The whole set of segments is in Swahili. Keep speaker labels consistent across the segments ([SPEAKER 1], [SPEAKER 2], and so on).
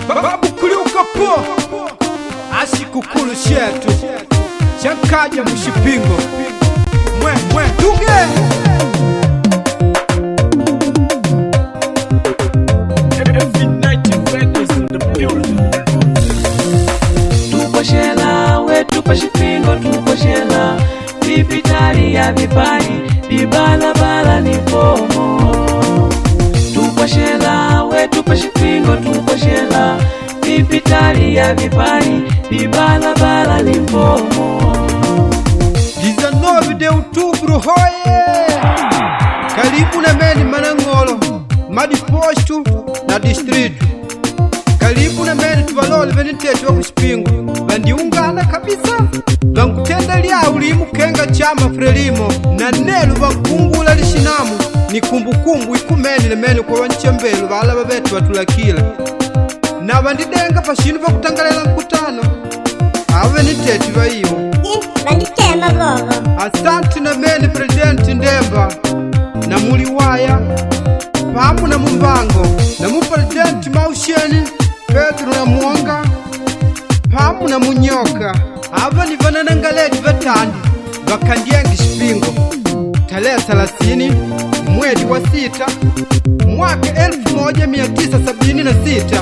[SPEAKER 1] Babu kuliuka po asikukulu shetu chakaja mushipingo mwe tuge
[SPEAKER 2] tuposhela wetu pashipingo tuposhela vipitali ya vipani vibalabala ni pomo tuposhela wetu pashipingo tuposhela vipitali ya vipani vibalabala ni pomo
[SPEAKER 1] 19 de outubro hoye karibu na meni Manang'olo madipostu na distritu karibu na meni tuvalole venitetu wa kushipingo vandiungana kabisa vankutenda lya ulimu kenga chama Frelimo na nelu vankungula lishinamu ni kumbukumbu ikumeni na meni kwa wanchembelu vala vavetu vatulakila na vandidenga pashinu vakutangalela mkutano avo venitetu vaivo
[SPEAKER 3] vanditema vovo.
[SPEAKER 1] Asante na meni Presidenti Ndemba na Muliwaya pamu na Mumbango na Presidenti Mausheni Pedro na Mwonga pamu na Munyoka ava ni vananangaleti vatandi vakandiengi shipingo tarehe 30 mwezi wa 6 mwaka 1976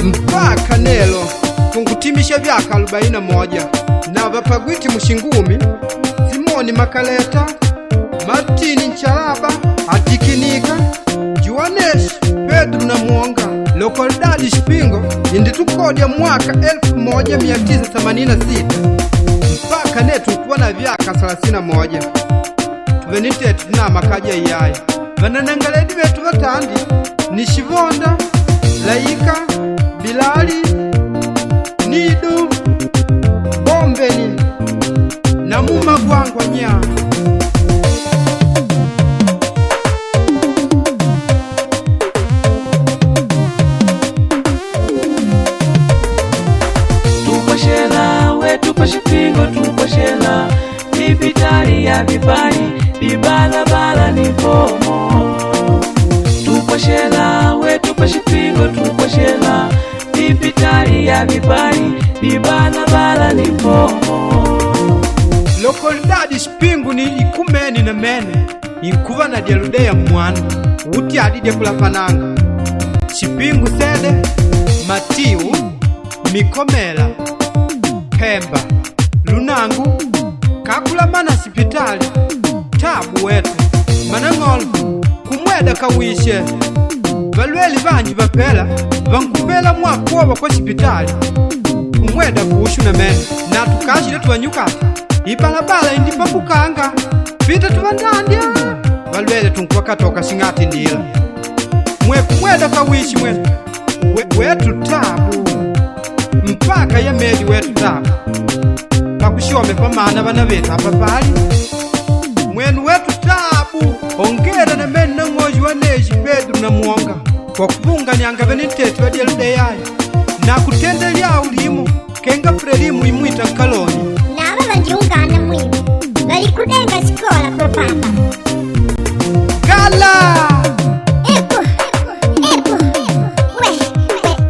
[SPEAKER 1] mpaka nelo kungutimisha vyaka 41 na vapagwiti Mushingumi Simoni Makaleta Martini Nchalaba Atikinika Juanesh Pedro na Mwonga Lokoldadi Shipingo inditukodya mwaka 1986 mpaka netu kuwa na vyaka 31 tuvenitetu na makaja iyaya vananangaledi vetu vatandi ni Shivonda Laika Bilali Nidu Bombeni na Mumagwangwa nya
[SPEAKER 2] tuposhela wetu pashipingo tuposhela vipitali ya vipani vibalabala ni pomo tuposhela wetu pashipingo tuposhela vipitali ya vipani vibalabala ni pomo
[SPEAKER 1] Lokoldadi Shipingu ni ikumeni na mene inkuva na dialude ya mwana uti adide kulafananga Shipingu Sede Matiu Mikomela Pemba Lunangu Kakulamana sipitali tabu wetu Manang'olo kumweda kawishe valweli vanyi vapela vankupela mwakuova kwa sipitali kumweda kuushu na mene na tukashile tuwanyukata ibalabala indipapukanga vita tuvandandya valwele tunkuwakatoka sing'ati ndila mwe kumweda kawishi wetu tabu mpaka ya medi wetu tabu pakushome pamana vana vetu apapali mwenu wetu tabu ongera na meni na ng'oji waneji Pedro na Mwonga kwa kupunganyanga venitetu vadielude yayo na kutende lya ulimu kenga Frelimo imwita Nkaloni
[SPEAKER 3] Nava vandiungana mwini valikudenga sikola kwa papa
[SPEAKER 1] Gala
[SPEAKER 3] Epo We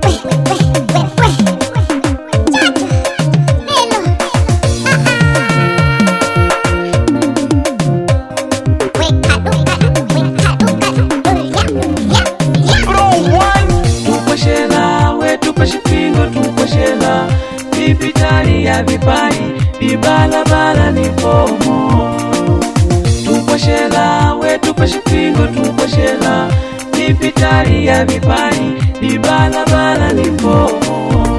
[SPEAKER 3] Chato Nelo
[SPEAKER 2] tuposhela wetu pashipingo tuposhela vipitali ya vipani vibalabala ni pomo tuposhela wetu pashipingo tuposhela vipitali ya vipani vibalabala ni pomo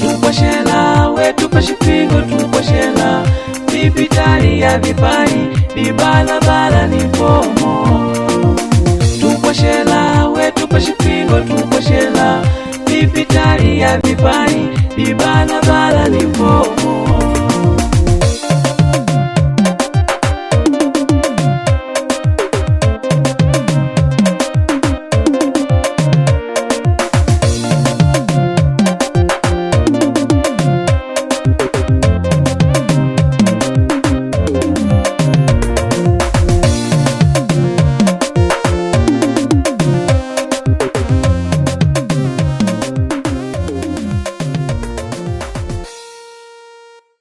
[SPEAKER 2] tuposhela wetu pashipingo tuposhela vipitali ya vipani vibalabala ni pomo tuposhela wetu pashipingo tuposhela vipitali ya vipani vibalabala ni pomo